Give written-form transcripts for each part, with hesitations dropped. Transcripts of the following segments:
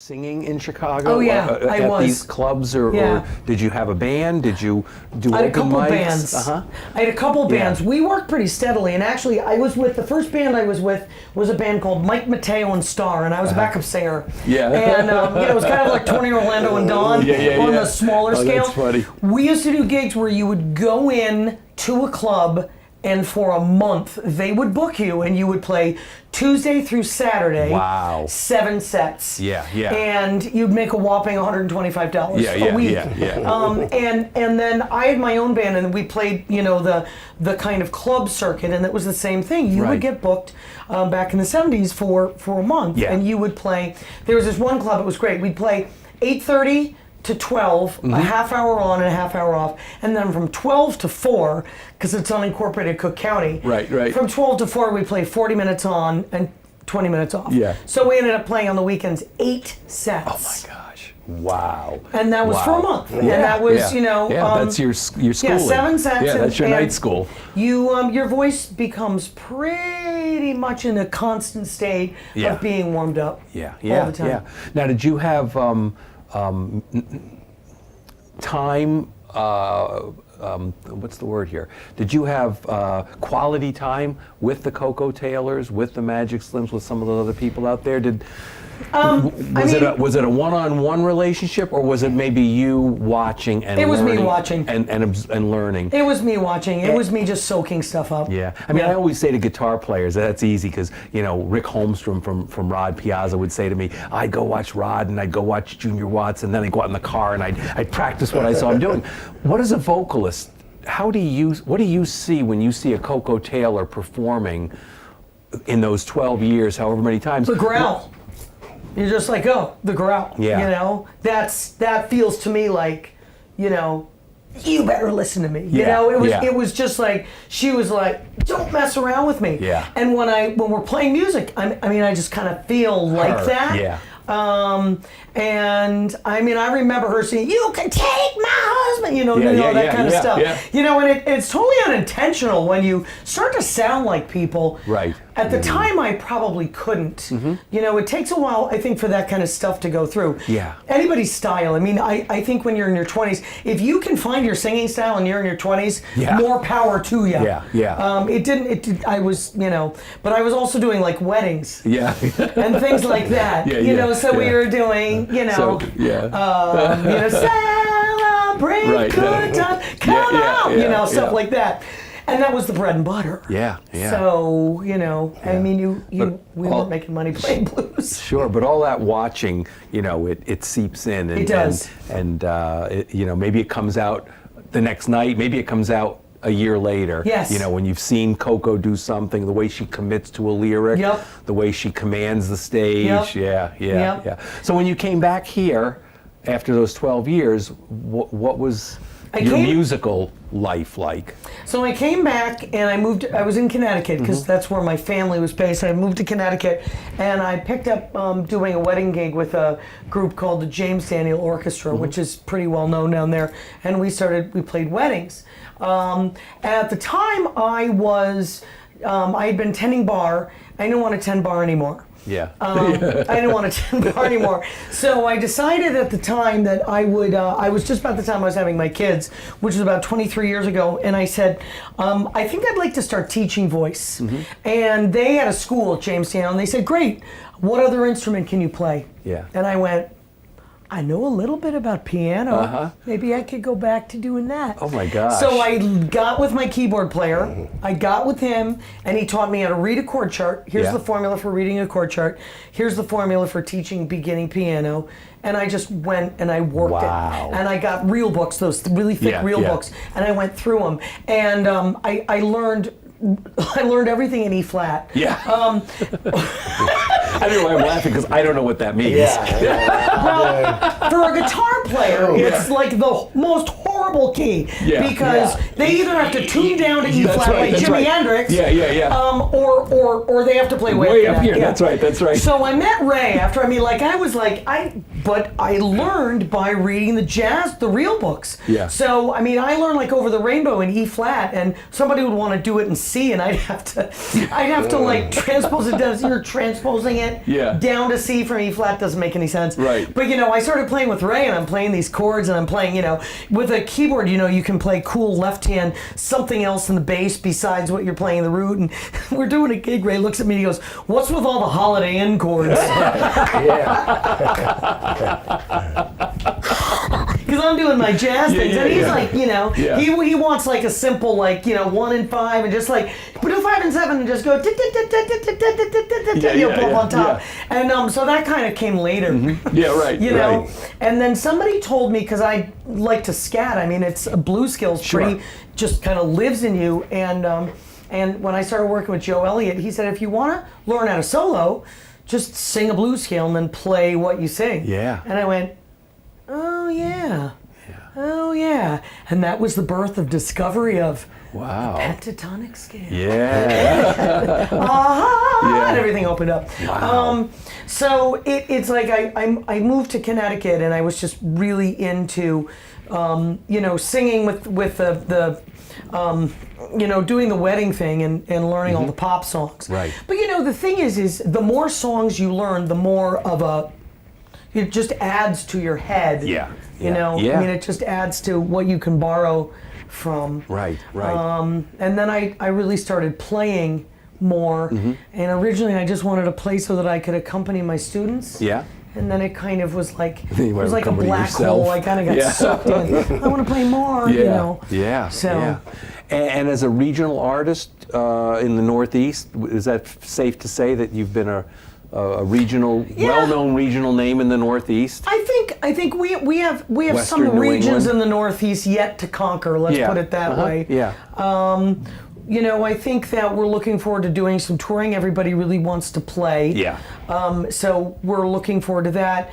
Singing in Chicago? Oh yeah, I at was. these clubs, or did you have a band? Did you do I had a open couple mics? bands. Uh-huh. I had a couple bands. We worked pretty steadily, and actually, I was with the first band I was with was a band called Mike Mateo and Star, and I was a backup singer. Yeah. And it was kind of like Tony Orlando and Don on the smaller scale. That's funny. We used to do gigs where you would go in to a club, and for a month they would book you, and you would play Tuesday through Saturday. Wow. 7 sets. Yeah. And you'd make a whopping $125 a week. And then I had my own band, and we played, the kind of club circuit, and it was the same thing. You would get booked back in the 70s for a month, and you would play. There was this one club, it was great. We'd play 8:30 to 12, a half hour on and a half hour off, and then from 12 to 4, because it's unincorporated Cook County. Right. From 12 to 4, we play 40 minutes on and 20 minutes off. Yeah. So we ended up playing on the weekends 8 sets. Oh my gosh! Wow. And that was for a month, and that was that's your schooling. Yeah, 7 sets. Yeah, that's your night school. You your voice becomes pretty much in a constant state of being warmed up. Yeah. All the time. Yeah. Now, did you have time? What's the word here? Did you have quality time with the Coco Taylors, with the Magic Slims, with some of the other people out there? Was it a one-on-one relationship, or was it maybe you watching and it was learning me watching and learning? It was me watching. It was me just soaking stuff up. Yeah, I mean, I always say to guitar players that's easy, because Rick Holmstrom from Rod Piazza would say to me, I'd go watch Rod and I'd go watch Junior Watts, and then I'd go out in the car and I'd practice what I saw him doing. What is a vocalist? What do you see when you see a Coco Taylor performing in those 12 years, however many times? The growl. You're just like, oh, the growl. Yeah. That feels to me like, you better listen to me. It was just like, she was like, don't mess around with me. Yeah. And when we're playing music, I just kind of feel like that. Yeah. And I remember her saying, "You can take my husband," that kind of stuff. Yeah. And it's totally unintentional when you start to sound like people. Right. At the time, I probably couldn't. It takes a while, I think, for that kind of stuff to go through. Yeah. Anybody's style. I think when you're in your 20s, if you can find your singing style and you're in your 20s, more power to you. Yeah. I was, but I was also doing like weddings. Yeah. And things like that. So we were doing, celebrate good times, come out, stuff like that. And that was the bread and butter. Yeah. So, we weren't making money playing blues. Sure, but all that watching, it seeps in. And, it does. And maybe it comes out the next night, maybe it comes out a year later. Yes. When you've seen Coco do something, the way she commits to a lyric, the way she commands the stage. Yeah. So when you came back here after those 12 years, what was your musical life like? So I came back and I was in Connecticut, because that's where my family was based. I moved to Connecticut, and I picked up doing a wedding gig with a group called the James Daniel Orchestra, which is pretty well known down there. And we played weddings. At the time I had been tending bar. I didn't want to tend bar anymore. Yeah. I didn't want to tend bar anymore. So I decided at the time that I would, I was just about the time I was having my kids, which was about 23 years ago, and I said, I think I'd like to start teaching voice. And they had a school at Jamestown, and they said, great, what other instrument can you play? Yeah. And I went, I know a little bit about piano. Maybe I could go back to doing that. Oh my gosh. So I got with my keyboard player. I got with him, and he taught me how to read a chord chart. Here's the formula for reading a chord chart. Here's the formula for teaching beginning piano. And I just went and I worked it. And I got real books, those really thick real books, and I went through them. And I learned everything in E flat. Yeah. I don't know why I'm laughing, because I don't know what that means. Well, for a guitar player, it's like the most horrible horrible key because they either have to tune down to E flat like Jimi Hendrix, or they have to play way up here. That's right. So I met Ray after. But I learned by reading the real books. Yeah. So I learned like Over the Rainbow in E flat, and somebody would want to do it in C, and I'd have to like transpose it down. You're transposing it down to C from E flat doesn't make any sense. Right. But I started playing with Ray, and I'm playing these chords, and I'm playing, with a keyboard, you can play cool left hand, something else in the bass besides what you're playing in the root. And we're doing a gig. Ray looks at me and he goes, "What's with all the Holiday Inn chords?" Because I'm doing my jazz things, and he's like, he wants like a simple, like, 1 and 5, and just like do 5 and 7 and just go pull up on top. And so that kind of came later. Right. And then somebody told me, because I like to scat, it's a blues skills pretty just kind of lives in you, and when I started working with Joe Elliott, he said, if you want to learn how to solo, just sing a blues scale and then play what you sing. Yeah. And I went, oh yeah. And that was the birth of discovery of the pentatonic scale. Yeah. And everything opened up. Wow. So it's like I moved to Connecticut, and I was just really into singing with the doing the wedding thing and learning all the pop songs. Right. But the thing is the more songs you learn, the more of it just adds to your head. Yeah. It just adds to what you can borrow from. Right. And then I really started playing more. And originally I just wanted to play so that I could accompany my students. Yeah. And then it kind of was like it was like a black hole. I kind of got sucked in. I want to play more. Yeah. So. And as a regional artist in the Northeast, is that safe to say that you've been a regional, well-known regional name in the Northeast? I think we have Western some New regions England? in the Northeast yet to conquer. Let's put it that way. Yeah. I think that we're looking forward to doing some touring. Everybody really wants to play. Yeah. So we're looking forward to that.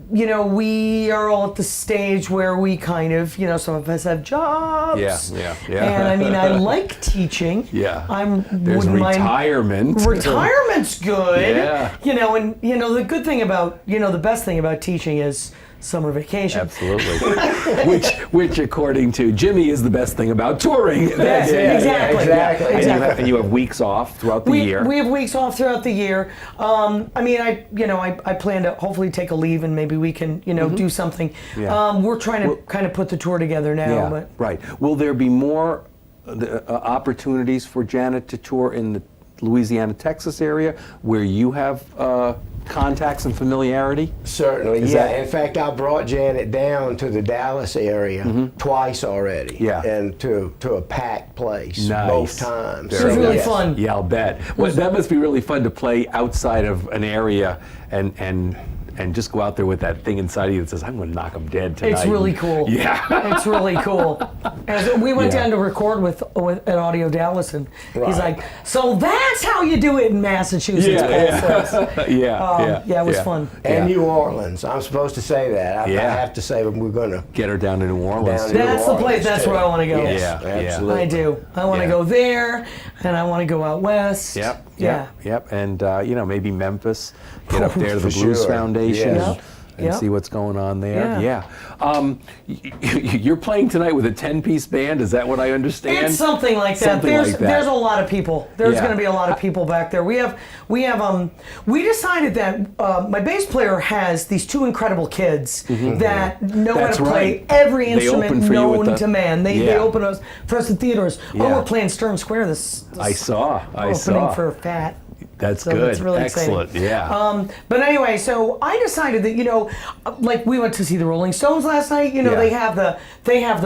We are all at the stage where we kind of, some of us have jobs. Yeah. And I like teaching. Yeah. There's retirement. Retirement's good. Yeah. And the good thing about, the best thing about teaching is summer vacation. Absolutely. which according to Jimmy is the best thing about touring. Exactly. And you have weeks off throughout the year. We have weeks off throughout the year. I plan to hopefully take a leave, and maybe we can, do something. Yeah. We're trying to kind of put the tour together now. Yeah, but. Right. Will there be more opportunities for Janet to tour in the Louisiana, Texas area where you have contacts and familiarity? Certainly, in fact, I brought Janet down to the Dallas area twice already. Yeah. And to a packed place both times. It was really fun. Yeah, I'll bet. Well, that must be really fun to play outside of an area and just go out there with that thing inside of you that says, I'm going to knock them dead tonight. It's really cool. Yeah. It's really cool. And we went down to record with at Audio Dallas, and he's like, so that's how you do it in Massachusetts. It was fun. And New Orleans. I'm supposed to say that. I have to say we're going to get her down to New Orleans. That's the place. That's where I want to go. Yes, absolutely. I do. I want to go there, and I want to go out west. Yep. And maybe Memphis. Get up there to the Blues Foundation and see what's going on there. You're playing tonight with a 10-piece band. Is that what I understand? It's something like that. There's a lot of people. There's going to be a lot of people back there. We decided that my bass player has these two incredible kids that know how to play every instrument known to man. They open us for us at Theater's. We're playing Stern Square this I saw. opening for Fat. That's so good. That's really Excellent. Exciting. Yeah. But anyway, so I decided that like we went to see the Rolling Stones last night. They have the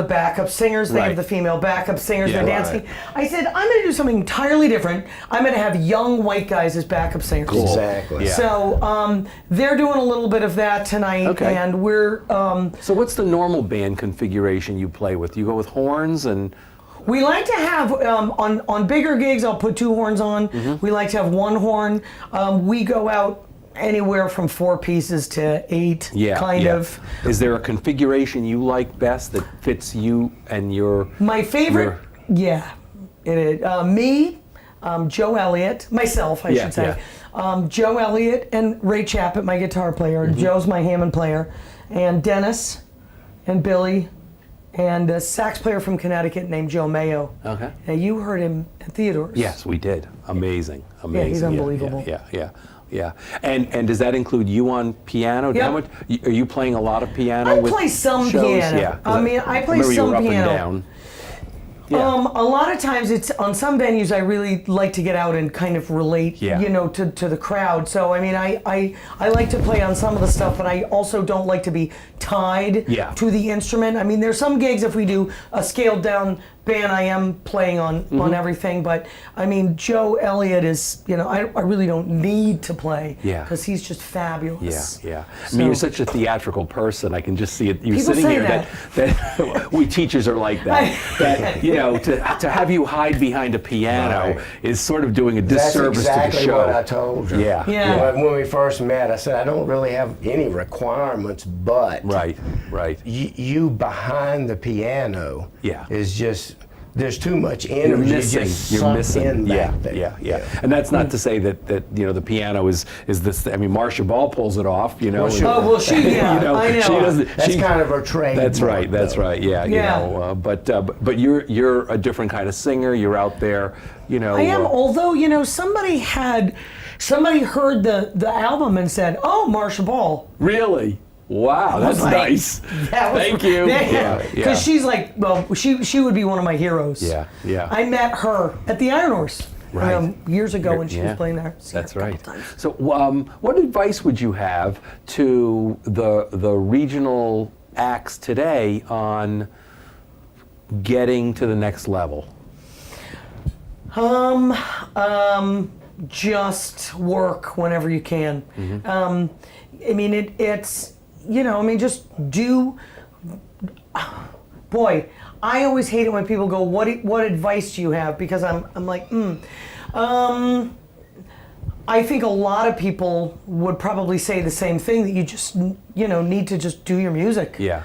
backup singers. They have the female backup singers. They're dancing. I said I'm going to do something entirely different. I'm going to have young white guys as backup singers. Cool. Exactly. Yeah. So they're doing a little bit of that tonight, and we're. So what's the normal band configuration you play with? You go with horns and. We like to have, on bigger gigs, I'll put two horns on. We like to have one horn. We go out anywhere from 4 pieces to 8, kind of. Is there a configuration you like best that fits you and your... My favorite, it is. Me, Joe Elliott, myself, I should say. Joe Elliott and Ray Chappitt, my guitar player. Joe's my Hammond player. And Dennis and Billy and a sax player from Connecticut named Joe Mayo. Okay. Now, you heard him at Theodore's. Yes, we did. Amazing. Yeah, he's unbelievable. Yeah. And does that include you on piano? Yep. How much, are you playing a lot of piano? I play some shows? piano. Yeah. I mean, I play remember some you were piano. Up and down. Yeah. A lot of times it's on some venues I really like to get out and kind of relate, to the crowd. So I mean, I like to play on some of the stuff, but I also don't like to be tied to the instrument. I mean, there's some gigs if we do a scaled down band, I am playing on everything, but I mean, Joe Elliott is, I really don't need to play because he's just fabulous. Yeah. I mean, you're such a theatrical person. I can just see it. You're People sitting say here that we teachers are like that. To have you hide behind a piano is sort of doing a disservice That's exactly to the show. what I told her. Yeah. When we first met, I said, I don't really have any requirements, but right. You behind the piano is just, there's too much energy. You're missing. Yeah. And that's not to say that the piano is this. I mean, Marcia Ball pulls it off. Well, I know. She doesn't. That's kind of her trade. That's right. Yeah. But you're a different kind of singer. You're out there. I am. Although somebody heard the album and said, "Oh, Marcia Ball." Really? Wow, that's nice. Thank you. Because she's like, she would be one of my heroes. Yeah. I met her at the Iron Horse years ago when she was playing there. That's right. So, what advice would you have to the regional acts today on getting to the next level? Just work whenever you can. I mean, it's. Just do. Boy, I always hate it when people go, "What advice do you have?" Because I'm like, I think a lot of people would probably say the same thing, that you just need to just do your music. Yeah.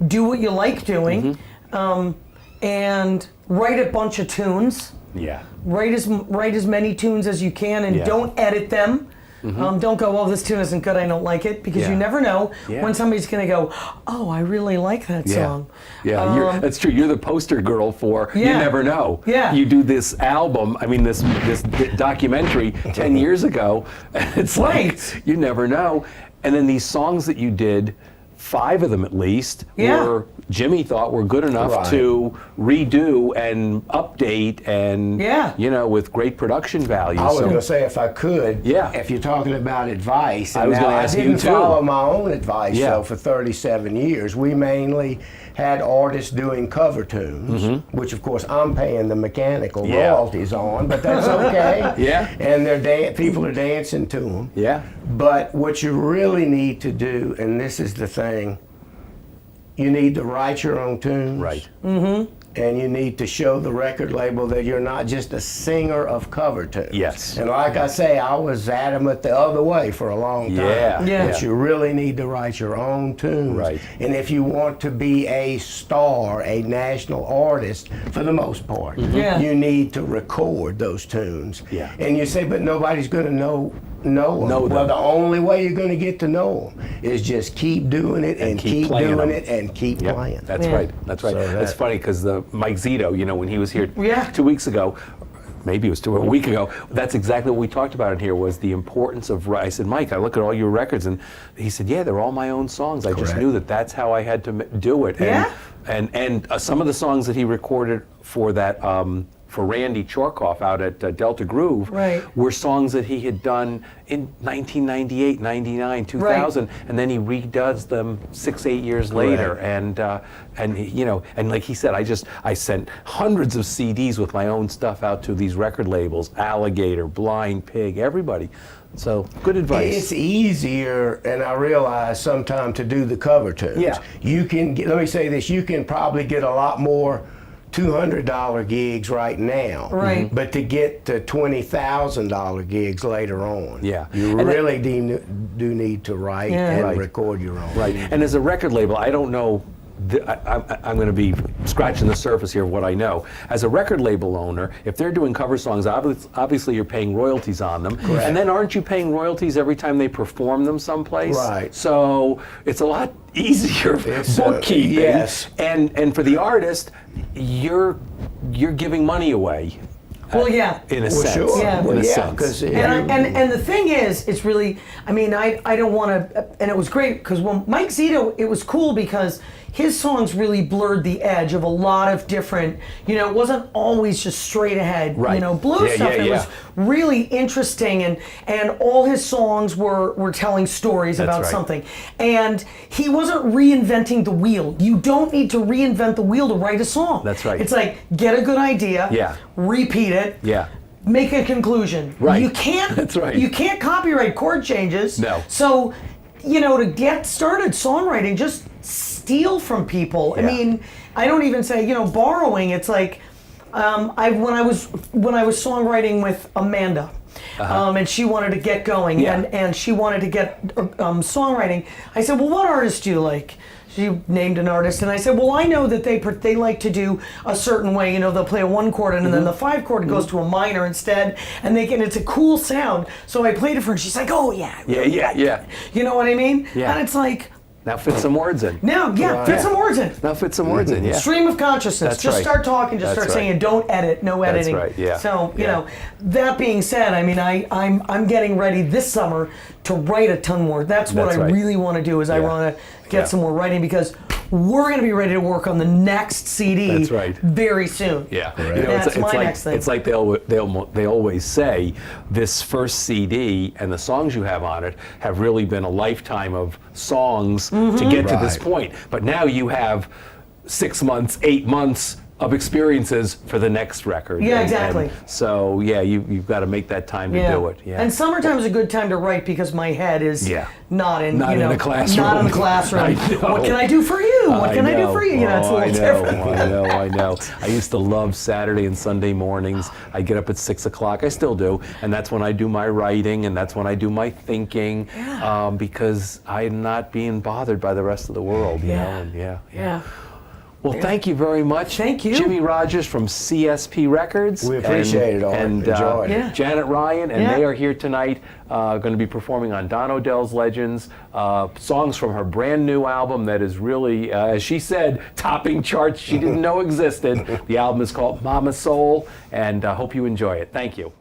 Do what you like doing, and write a bunch of tunes. Yeah. Write as many tunes as you can, and don't edit them. Don't go, "Oh, this tune isn't good, I don't like it," because you never know when somebody's going to go, "Oh, I really like that song." Yeah, that's true. You're the poster girl for you never know. Yeah. You do this album, this documentary 10 years ago, and it's like, you never know. And then these songs that you did, 5 of them at least, Jimmy thought were good enough to redo and update and, with great production value. I was going to say, if I could, if you're talking about advice, and I was going to ask you too. I didn't follow my own advice, so for 37 years, we mainly had artists doing cover tunes, which of course I'm paying the mechanical royalties on, but that's okay. And people are dancing to them. Yeah. But what you really need to do, and this is the thing, you need to write your own tunes. Right. And you need to show the record label that you're not just a singer of cover tunes. Yes. And like I say, I was adamant the other way for a long time. But you really need to write your own tunes. Right. And if you want to be a star, a national artist, for the most part, you need to record those tunes. Yeah. And you say, but nobody's going to know them. Well, the only way you're going to get to know them is just keep doing it and keep doing it and keep playing. That's right. That's right. So that's funny because Mike Zito, when he was here 2 weeks ago, maybe it was a week ago, that's exactly what we talked about in here, was the importance of, I said, Mike, I look at all your records, and he said, yeah, they're all my own songs. I just knew that that's how I had to do it. And some of the songs that he recorded for that, for Randy Chorkoff out at Delta Groove were songs that he had done in 1998, 99, 2000, and then he redoes them 6-8 years later. And like he said, I sent hundreds of CDs with my own stuff out to these record labels, Alligator, Blind Pig, everybody. So, good advice. It's easier, and I realize sometimes, to do the cover tunes. You can let me say this, you can probably get a lot more $200 gigs right now, right? But to get to $20,000 gigs later on, Yeah. you really do need to write and Right. record your own. Right. And as a record label, I don't know. I'm going to be scratching the surface here of what I know. As a record label owner, if they're doing cover songs, obviously you're paying royalties on them. Correct. And then aren't you paying royalties every time they perform them someplace? Right. So it's a lot easier bookkeeping. Yes. And for the artist, you're giving money away. Well, yeah. In a Well, sense. sure. Yeah. In a Yeah, sense. 'cause And the thing is, it's really, I mean, I don't want to, and it was great because when Mike Zito, it was cool because his songs really blurred the edge of a lot of different, you know, it wasn't always just straight ahead, Right. you know, blues Yeah, stuff. yeah, It was really interesting, and all his songs were telling stories That's about right. something. And he wasn't reinventing the wheel. You don't need to reinvent the wheel to write a song. That's right. It's like, get a good idea, Yeah. repeat it, Yeah. make a conclusion. Right. You can't. That's right. You can't copyright chord changes. No. So, you know, to get started songwriting, just steal from people. I Yeah. mean, I don't even say, you know, borrowing. It's like, when I was songwriting with Amanda. And she wanted to get going, Yeah. and she wanted to get songwriting. I said, well, what artist do you like? She named an artist, and I said, well, I know that they like to do a certain way. You know, they'll play a 1 chord, and then the 5 chord goes to a minor instead, and it's a cool sound. So I played it for her, and she's like, oh yeah, Yeah. you know what I mean? Yeah. And it's like, Now fit some words in. now, fit some words in. Now fit some words in, yeah. Stream of consciousness. That's Just right. start talking. Just That's start right. saying. Don't edit. No That's editing. right, yeah. So you Yeah. know. That being said, I mean, I'm getting ready this summer to write a ton more. That's what That's I right. really want to do. Is I Yeah. want to get Yeah. some more writing because we're going to be ready to work on the next CD. That's right. Very soon. Yeah, Right. you know, That's my like, next thing. It's like they always say, this first CD and the songs you have on it have really been a lifetime of songs to get to this Right. point. But now you have 6 months, 8 months of experiences for the next record. Yeah, And- exactly. and so yeah, you've got to make that time to do it. Yeah. And summertime is a good time to write because my head is Yeah. not in Not you in know, the classroom. Not in the classroom. I know. What can I do for you? What can I do for you? You know, it's a little different. I know. I used to love Saturday and Sunday mornings. I get up at 6 o'clock. I still do, and that's when I do my writing, and that's when I do my thinking, because I'm not being bothered by the rest of the world. You know? And Yeah. Well, thank you very much. Thank you. Jimmy Rogars from CSP Records. We appreciate it all. And Enjoyed it. Yeah. Janet Ryan, and Yeah. they are here tonight, going to be performing on Don Odell's Legends, songs from her brand new album that is really, as she said, topping charts she didn't know existed. The album is called Mama Soul, and I hope you enjoy it. Thank you.